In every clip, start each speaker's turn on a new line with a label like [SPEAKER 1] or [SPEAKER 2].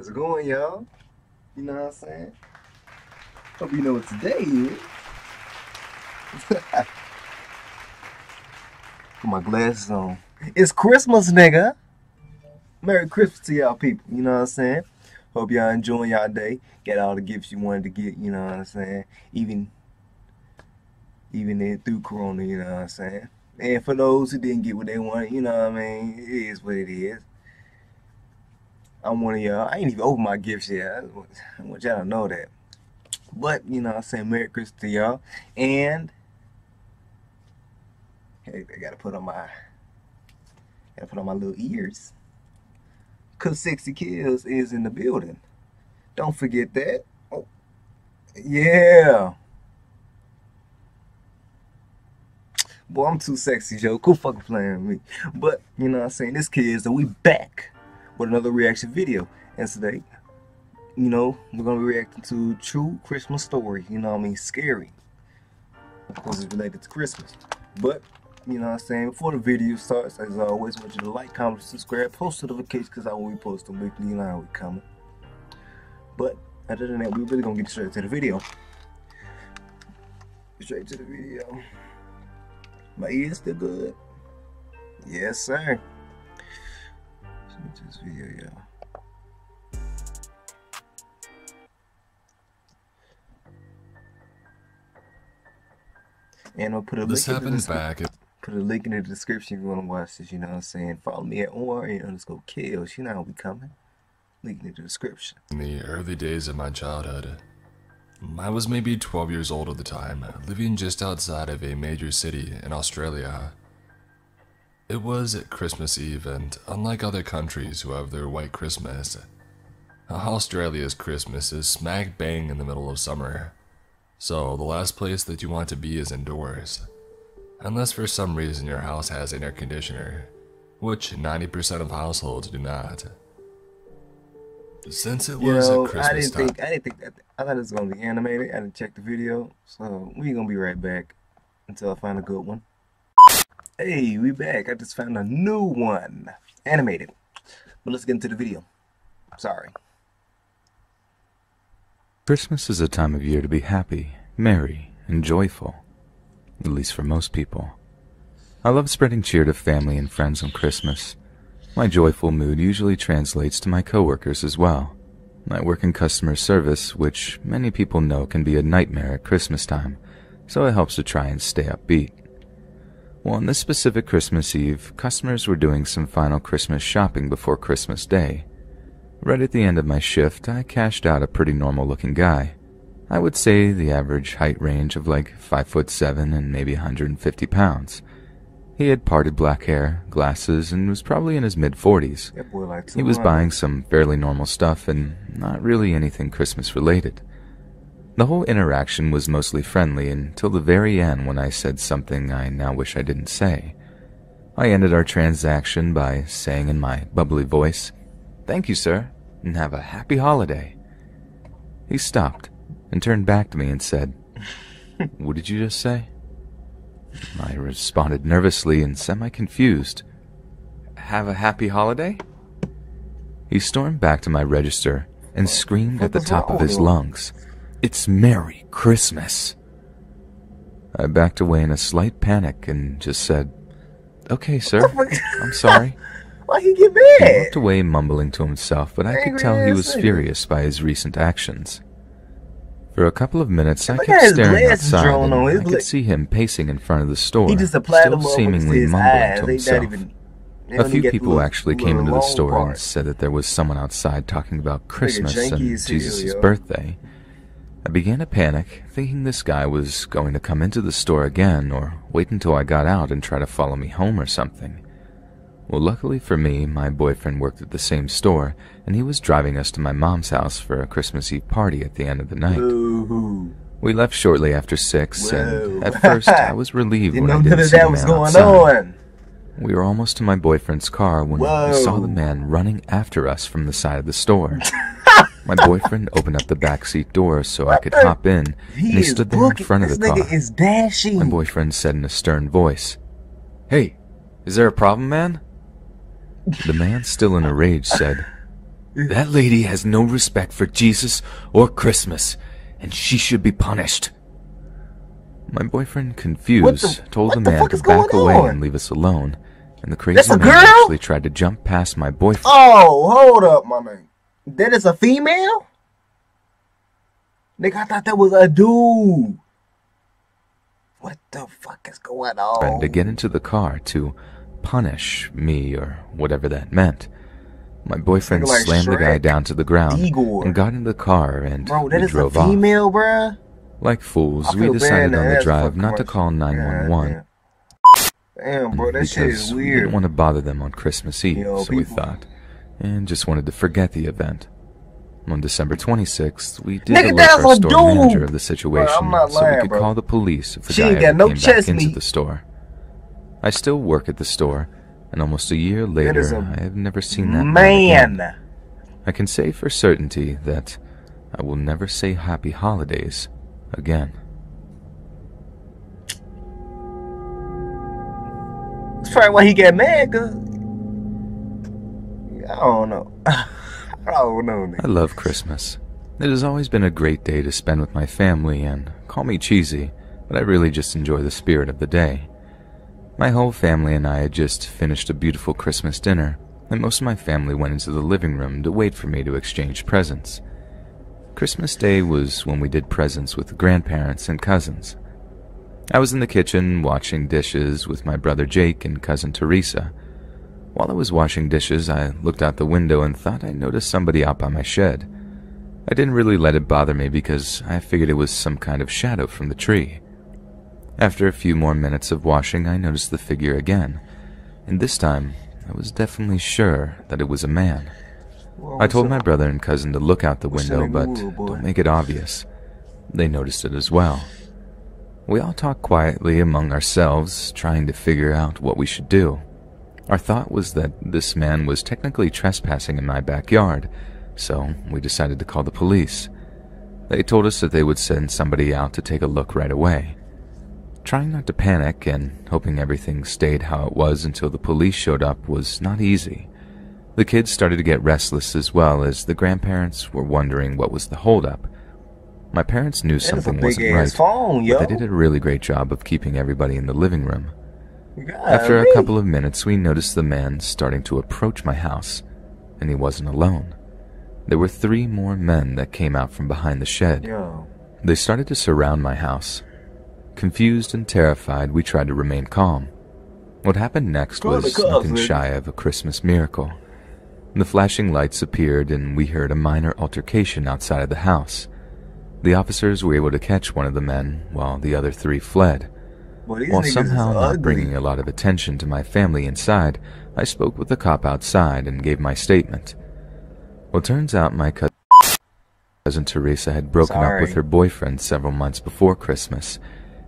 [SPEAKER 1] How's it going, y'all? You know what I'm saying? Hope you know what today is. Put my glasses on. It's Christmas, nigga. Merry Christmas to y'all people. You know what I'm saying? Hope y'all enjoying y'all day. Get all the gifts you wanted to get. You know what I'm saying? Even through Corona. You know what I'm saying? And for those who didn't get what they wanted, you know what I mean? It is what it is. I'm one of y'all. I ain't even opened my gifts yet. I want y'all to know that. But, you know what I'm saying? Merry Christmas to y'all. And hey, I gotta put on my little ears. Cause 60 Kills is in the building. Don't forget that. Oh, yeah. Boy, I'm too sexy, Joe. Quit fucking playing with me. But, you know what I'm saying? This Kids, and we back with another reaction video. And today, you know, we're gonna be reacting to True Christmas Story. You know what I mean? Scary. Of course, it's related to Christmas. But, you know what I'm saying? Before the video starts, as always, I want you to like, comment, subscribe, post notifications, because I will be posting weekly. You know how we coming. But, other than that, we really gonna get straight to the video. Straight to the video. My ears still good? Yes, sir. Let's get this video, y'all. And I'll put a link in the description. Put a link in the description if you want to watch this, you know what I'm saying? Follow me at ORN_Kills. You know how we coming. Link in the description.
[SPEAKER 2] In the early days of my childhood, I was maybe 12 years old at the time, living just outside of a major city in Australia. It was Christmas Eve, and unlike other countries who have their white Christmas, Australia's Christmas is smack bang in the middle of summer. So the last place that you want to be is indoors. Unless for some reason your house has an air conditioner, which 90% of households do not. Since it was a Christmas time,
[SPEAKER 1] I didn't think that. I thought it was gonna be animated. I didn't check the video, so we gonna be right back until I find a good one. Hey, we back. I just found a new one, animated. But let's get into the video. Sorry.
[SPEAKER 3] Christmas is a time of year to be happy, merry, and joyful. At least for most people. I love spreading cheer to family and friends on Christmas. My joyful mood usually translates to my coworkers as well. I work in customer service, which many people know can be a nightmare at Christmas time, so it helps to try and stay upbeat. Well, on this specific Christmas Eve, customers were doing some final Christmas shopping before Christmas Day. Right at the end of my shift, I cashed out a pretty normal-looking guy. I would say the average height range of like 5'7" and maybe 150 pounds. He had parted black hair, glasses, and was probably in his mid-40s. He was buying some fairly normal stuff and not really anything Christmas-related. The whole interaction was mostly friendly until the very end when I said something I now wish I didn't say. I ended our transaction by saying in my bubbly voice, "Thank you, sir, and have a happy holiday." He stopped and turned back to me and said, "What did you just say?" I responded nervously and semi-confused, "Have a happy holiday?" He stormed back to my register and screamed at the top of his lungs, "It's Merry Christmas!" I backed away in a slight panic and just said, "Okay, sir, I'm sorry."
[SPEAKER 1] Why he get mad?
[SPEAKER 3] He walked away mumbling to himself, but I could tell he was furious by his recent actions. For a couple of minutes, I kept staring outside, and I could see him pacing in front of the store, still seemingly mumbling to himself. A few people actually came into the store and said that there was someone outside talking about Christmas and Jesus' birthday. I began to panic, thinking this guy was going to come into the store again or wait until I got out and try to follow me home or something. Well, luckily for me, my boyfriend worked at the same store, and he was driving us to my mom's house for a Christmas Eve party at the end of the night.
[SPEAKER 1] Ooh.
[SPEAKER 3] We left shortly after 6, and at first I was relieved when I didn't see the man
[SPEAKER 1] going
[SPEAKER 3] outside.
[SPEAKER 1] on.
[SPEAKER 3] We were almost to my boyfriend's car when we saw the man running after us from the side of the store. My boyfriend opened up the backseat door so I could hop in, and he stood there in front of the car.
[SPEAKER 1] Is dashing.
[SPEAKER 3] My boyfriend said in a stern voice, "Hey, is there a problem, man?" The man, still in a rage, said, That lady has no respect for Jesus or Christmas, and she should be punished. My boyfriend, confused, told the man to back away and leave us alone, and the crazy man actually tried to jump past my boyfriend.
[SPEAKER 1] Oh, hold up, my man. That is a female? Nigga, I thought that was a dude. What the fuck is going on?
[SPEAKER 3] To get into the car to punish me or whatever that meant. My boyfriend
[SPEAKER 1] like
[SPEAKER 3] slammed the guy down to the ground
[SPEAKER 1] Igor.
[SPEAKER 3] and got in the car and we drove
[SPEAKER 1] off. Female,
[SPEAKER 3] bruh? Like fools, we decided on the drive not to call 911.
[SPEAKER 1] Damn, bro, that shit is weird.
[SPEAKER 3] We didn't want to bother them on Christmas Eve, so we thought, and just wanted to forget the event. On December 26th, we did alert our store manager of the situation so we could call the police if the guy ever came back into the store. I still work at the store, and almost a year later, I have never seen that man again. I can say for certainty that I will never say Happy Holidays again.
[SPEAKER 1] That's probably why he got mad, cause I don't know. I don't know, nigga.
[SPEAKER 3] I love Christmas. It has always been a great day to spend with my family, and call me cheesy, but I really just enjoy the spirit of the day. My whole family and I had just finished a beautiful Christmas dinner, and most of my family went into the living room to wait for me to exchange presents. Christmas Day was when we did presents with grandparents and cousins. I was in the kitchen washing dishes with my brother Jake and cousin Teresa. While I was washing dishes, I looked out the window and thought I noticed somebody out by my shed. I didn't really let it bother me because I figured it was some kind of shadow from the tree. After a few more minutes of washing, I noticed the figure again, and this time I was definitely sure that it was a man. I told my brother and cousin to look out the window, but don't make it obvious. They noticed it as well. We all talked quietly among ourselves, trying to figure out what we should do. Our thought was that this man was technically trespassing in my backyard, so we decided to call the police. They told us that they would send somebody out to take a look right away. Trying not to panic and hoping everything stayed how it was until the police showed up was not easy. The kids started to get restless as well as the grandparents were wondering what was the holdup. My parents knew something wasn't right, but they did a really great job of keeping everybody in the living room. After a couple of minutes, we noticed the man starting to approach my house, and he wasn't alone. There were 3 more men that came out from behind the shed. They started to surround my house. Confused and terrified, we tried to remain calm. What happened next was nothing shy of a Christmas miracle. The flashing lights appeared, and we heard a minor altercation outside of the house. The officers were able to catch one of the men, while the other 3 fled. While somehow not bringing a lot of attention to my family inside, I spoke with the cop outside and gave my statement. Well, turns out my cousin Teresa had broken up with her boyfriend several months before Christmas,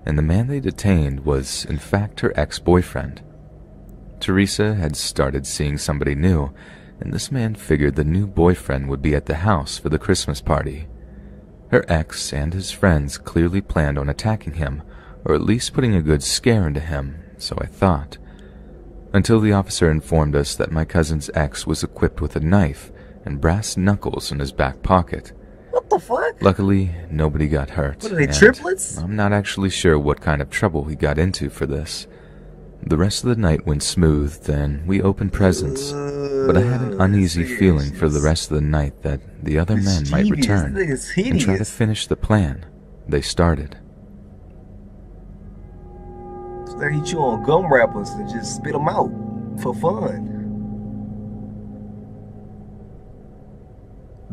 [SPEAKER 3] and the man they detained was, in fact, her ex-boyfriend. Teresa had started seeing somebody new, and this man figured the new boyfriend would be at the house for the Christmas party. Her ex and his friends clearly planned on attacking him, or at least putting a good scare into him, so I thought. Until the officer informed us that my cousin's ex was equipped with a knife and brass knuckles in his back pocket.
[SPEAKER 1] What the fuck?
[SPEAKER 3] Luckily, nobody got hurt.
[SPEAKER 1] What are they, triplets?
[SPEAKER 3] I'm not actually sure what kind of trouble he got into for this. The rest of the night went smooth, and we opened presents, but I had an uneasy feeling for the rest of the night that the other men might return and try to finish the plan they started.
[SPEAKER 1] So they eat you on gum wrappers and just spit them out for fun.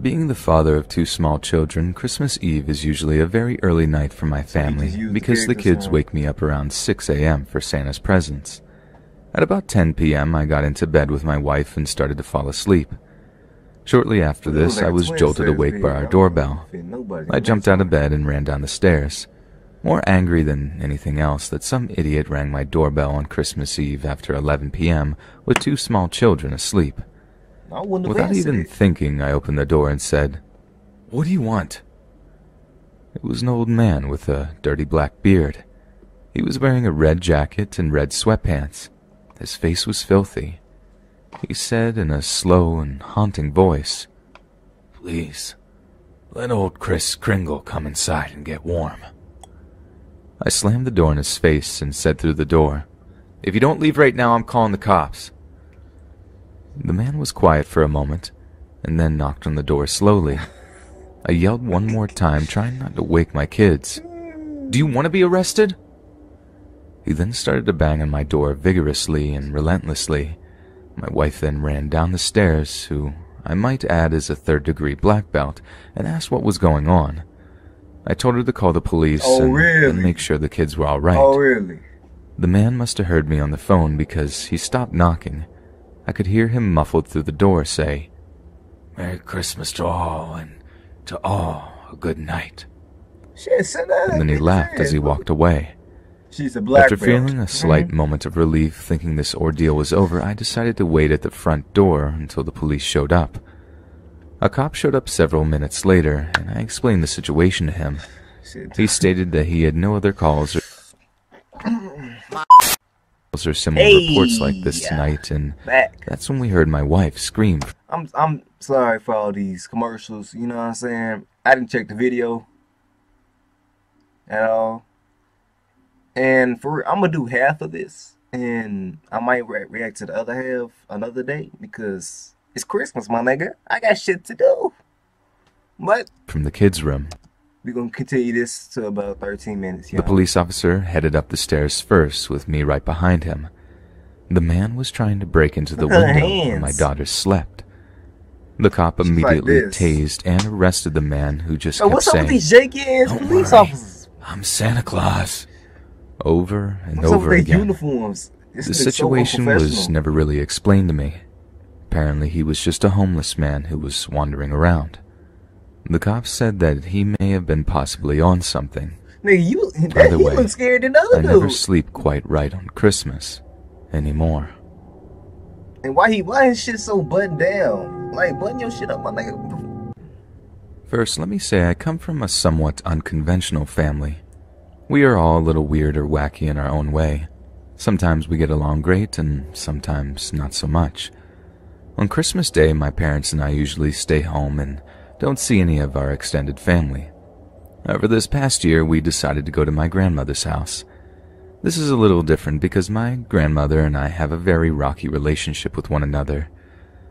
[SPEAKER 3] Being the father of 2 small children, Christmas Eve is usually a very early night for my family because the kids wake me up around 6 a.m. for Santa's presents. At about 10 p.m., I got into bed with my wife and started to fall asleep. Shortly after this, I was jolted awake by our doorbell. I jumped out of bed and ran down the stairs, more angry than anything else that some idiot rang my doorbell on Christmas Eve after 11 p.m. with 2 small children asleep. Without even thinking, I opened the door and said, "What do you want?" It was an old man with a dirty black beard. He was wearing a red jacket and red sweatpants. His face was filthy. He said in a slow and haunting voice, Please, let old Chris Kringle come inside and get warm. I slammed the door in his face and said through the door, "If you don't leave right now, I'm calling the cops." The man was quiet for a moment, and then knocked on the door slowly. I yelled one more time, trying not to wake my kids. "Do you want to be arrested?" He then started to bang on my door vigorously and relentlessly. My wife then ran down the stairs, who I might add is a third-degree black belt, and asked what was going on. I told her to call the police and make sure the kids were all right.
[SPEAKER 1] Oh, really?
[SPEAKER 3] The man must have heard me on the phone because he stopped knocking. I could hear him muffled through the door say, "Merry Christmas to all, and to all a good night."
[SPEAKER 1] Shit, send that.
[SPEAKER 3] And then he laughed as he walked away.
[SPEAKER 1] She's a black
[SPEAKER 3] After
[SPEAKER 1] belt.
[SPEAKER 3] feeling a slight moment of relief, thinking this ordeal was over, I decided to wait at the front door until the police showed up. A cop showed up several minutes later, and I explained the situation to him. He stated that he had no other calls or similar reports like this tonight, and that's when we heard my wife scream.
[SPEAKER 1] I'm sorry for all these commercials, you know what I'm saying? I didn't check the video at all. And I'm gonna do half of this, and I might react to the other half another day because it's Christmas, my nigga. I got shit to do. But
[SPEAKER 3] from the kids' room,
[SPEAKER 1] we're gonna continue this to about 13 minutes.
[SPEAKER 3] The police officer headed up the stairs first, with me right behind him. The man was trying to break into the window where my daughter slept. The cop immediately tased and arrested the man, who just kept
[SPEAKER 1] what's
[SPEAKER 3] saying,
[SPEAKER 1] up with these janky ass police officers?
[SPEAKER 3] "I'm Santa Claus," over and
[SPEAKER 1] what's
[SPEAKER 3] over again.
[SPEAKER 1] Uniforms?
[SPEAKER 3] The situation was never really explained to me. Apparently he was just a homeless man who was wandering around. The cops said that he may have been possibly on something.
[SPEAKER 1] Nigga,
[SPEAKER 3] By the way,
[SPEAKER 1] look scared than other
[SPEAKER 3] I never sleep quite right on Christmas anymore.
[SPEAKER 1] And why his shit so buttoned down? Like, button your shit up, my nigga.
[SPEAKER 3] First, let me say I come from a somewhat unconventional family. We are all a little weird or wacky in our own way. Sometimes we get along great, and sometimes not so much. On Christmas Day, my parents and I usually stay home and don't see any of our extended family. However, this past year, we decided to go to my grandmother's house. This is a little different because my grandmother and I have a very rocky relationship with one another.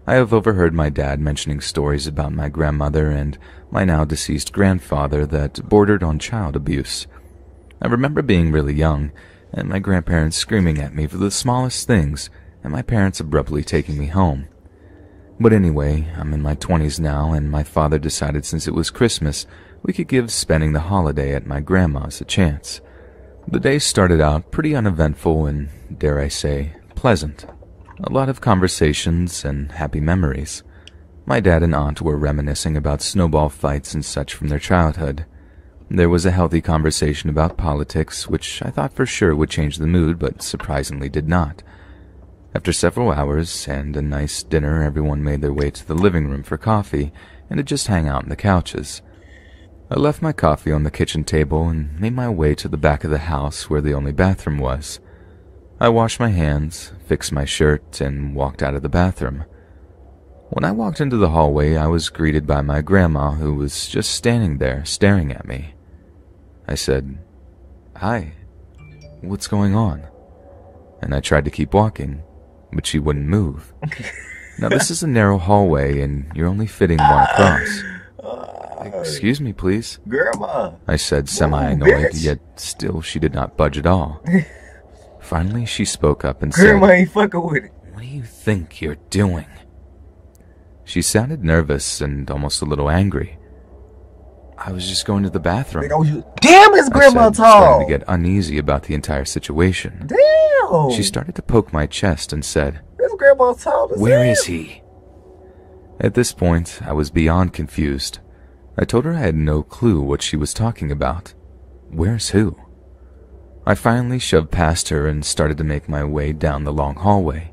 [SPEAKER 3] I have overheard my dad mentioning stories about my grandmother and my now deceased grandfather that bordered on child abuse. I remember being really young, and my grandparents screaming at me for the smallest things, and my parents abruptly taking me home. But anyway, I'm in my 20s now, and my father decided since it was Christmas, we could give spending the holiday at my grandma's a chance. The day started out pretty uneventful and, dare I say, pleasant. A lot of conversations and happy memories. My dad and aunt were reminiscing about snowball fights and such from their childhood. There was a healthy conversation about politics, which I thought for sure would change the mood, but surprisingly did not. After several hours and a nice dinner, everyone made their way to the living room for coffee and to just hang out on the couches. I left my coffee on the kitchen table and made my way to the back of the house where the only bathroom was. I washed my hands, fixed my shirt, and walked out of the bathroom. When I walked into the hallway, I was greeted by my grandma, who was just standing there staring at me. I said, "Hi, what's going on?" And I tried to keep walking, but she wouldn't move. Now this is a narrow hallway, and you're only fitting one across. "Excuse me, please,"
[SPEAKER 1] Grandma,
[SPEAKER 3] I said, semi-annoyed, yet still she did not budge at all. Finally, she spoke up and
[SPEAKER 1] Grandma
[SPEAKER 3] said,
[SPEAKER 1] ain't fucking with it.
[SPEAKER 3] "What do you think you're doing?" She sounded nervous and almost a little angry. "I was just going to the bathroom."
[SPEAKER 1] Damn, is Grandma
[SPEAKER 3] I said,
[SPEAKER 1] tall?
[SPEAKER 3] starting to get uneasy about the entire situation.
[SPEAKER 1] Damn.
[SPEAKER 3] She started to poke my chest and said,
[SPEAKER 1] This Grandma tall as
[SPEAKER 3] "Where
[SPEAKER 1] hell.
[SPEAKER 3] is he?" At this point, I was beyond confused. I told her I had no clue what she was talking about. Where's who? I finally shoved past her and started to make my way down the long hallway.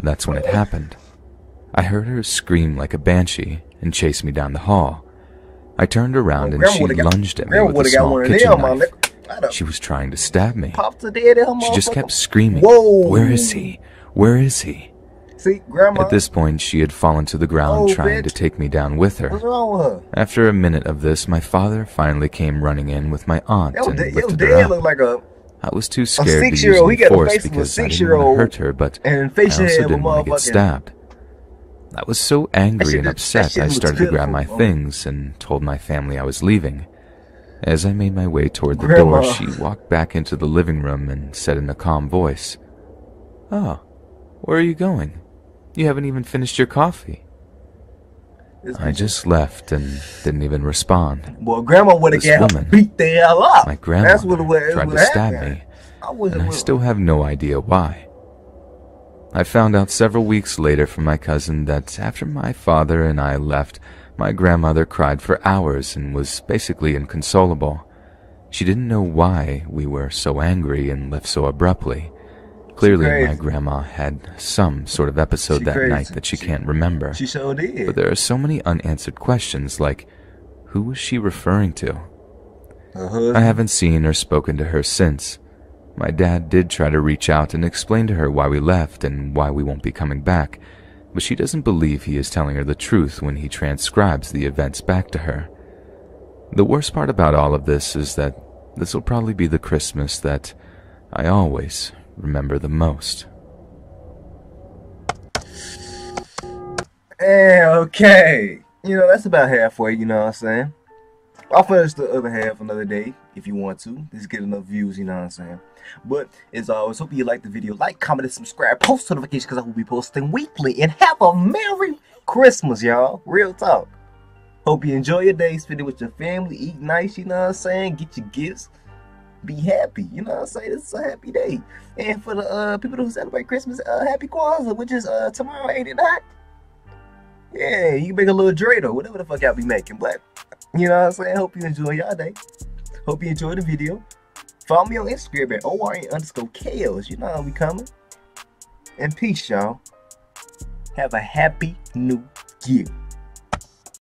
[SPEAKER 3] That's when it happened. I heard her scream like a banshee and chase me down the hall. I turned around and she lunged at me with a small kitchen knife. She was trying to stab me. She just kept screaming, "Whoa! Where is he? Where is he?"
[SPEAKER 1] See, Grandma.
[SPEAKER 3] At this point, she had fallen to the ground
[SPEAKER 1] Oh,
[SPEAKER 3] trying
[SPEAKER 1] bitch.
[SPEAKER 3] to take me down with her.
[SPEAKER 1] What's wrong with her?
[SPEAKER 3] After a minute of this, my father finally came running in with my aunt
[SPEAKER 1] Yo,
[SPEAKER 3] and
[SPEAKER 1] yo,
[SPEAKER 3] lifted her
[SPEAKER 1] dad
[SPEAKER 3] up.
[SPEAKER 1] look like a
[SPEAKER 3] I was too scared to use
[SPEAKER 1] 6-year-old.
[SPEAKER 3] any
[SPEAKER 1] He got a
[SPEAKER 3] force
[SPEAKER 1] face of a
[SPEAKER 3] because I didn't want to
[SPEAKER 1] 6-year-old
[SPEAKER 3] hurt her, but
[SPEAKER 1] and
[SPEAKER 3] I
[SPEAKER 1] facial
[SPEAKER 3] also
[SPEAKER 1] hair of a
[SPEAKER 3] didn't want to get
[SPEAKER 1] motherfucking.
[SPEAKER 3] stabbed. I was so angry and
[SPEAKER 1] that
[SPEAKER 3] upset
[SPEAKER 1] shit
[SPEAKER 3] I
[SPEAKER 1] looks
[SPEAKER 3] started to grab
[SPEAKER 1] pitiful,
[SPEAKER 3] my
[SPEAKER 1] bro.
[SPEAKER 3] things and told my family I was leaving. As I made my way toward the
[SPEAKER 1] Grandma.
[SPEAKER 3] door, she walked back into the living room and said in a calm voice, "Oh, where are you going? You haven't even finished your coffee." I just left and didn't even respond.
[SPEAKER 1] Well, Grandma would have
[SPEAKER 3] This
[SPEAKER 1] got
[SPEAKER 3] woman,
[SPEAKER 1] beat the hell up.
[SPEAKER 3] My
[SPEAKER 1] That's
[SPEAKER 3] grandmother
[SPEAKER 1] what it was.
[SPEAKER 3] tried
[SPEAKER 1] what
[SPEAKER 3] to stab
[SPEAKER 1] happened.
[SPEAKER 3] me,
[SPEAKER 1] I wasn't.
[SPEAKER 3] and I still have no idea why. I found out several weeks later from my cousin that after my father and I left, my grandmother cried for hours and was basically inconsolable. She didn't know why we were so angry and left so abruptly. Clearly, my grandma had some sort of episode that night that she can't remember.
[SPEAKER 1] She sure did.
[SPEAKER 3] But there are so many unanswered questions like, who was she referring to?
[SPEAKER 1] Her husband?
[SPEAKER 3] I haven't seen or spoken to her since. My dad did try to reach out and explain to her why we left and why we won't be coming back, but she doesn't believe he is telling her the truth when he transcribes the events back to her. The worst part about all of this is that this will probably be the Christmas that I always remember the most.
[SPEAKER 1] Okay. You know, that's about halfway, you know what I'm saying? I'll finish the other half another day if you want to. Just get enough views, you know what I'm saying? But as always, hope you like the video. Like, comment, and subscribe. Post notifications because I will be posting weekly. And have a Merry Christmas, y'all. Real talk. Hope you enjoy your day. Spend it with your family. Eat nice, you know what I'm saying? Get your gifts. Be happy, you know what I'm saying? This is a happy day. And for the people who celebrate Christmas, happy Kwanzaa, which is tomorrow, ain't it not? Yeah, you can make a little dreidel, whatever the fuck y'all be making. But, you know what I'm saying? Hope you enjoy y'all day. Hope you enjoy the video. Follow me on Instagram at ORN_KLs. You know how we coming. And peace, y'all. Have a happy new year.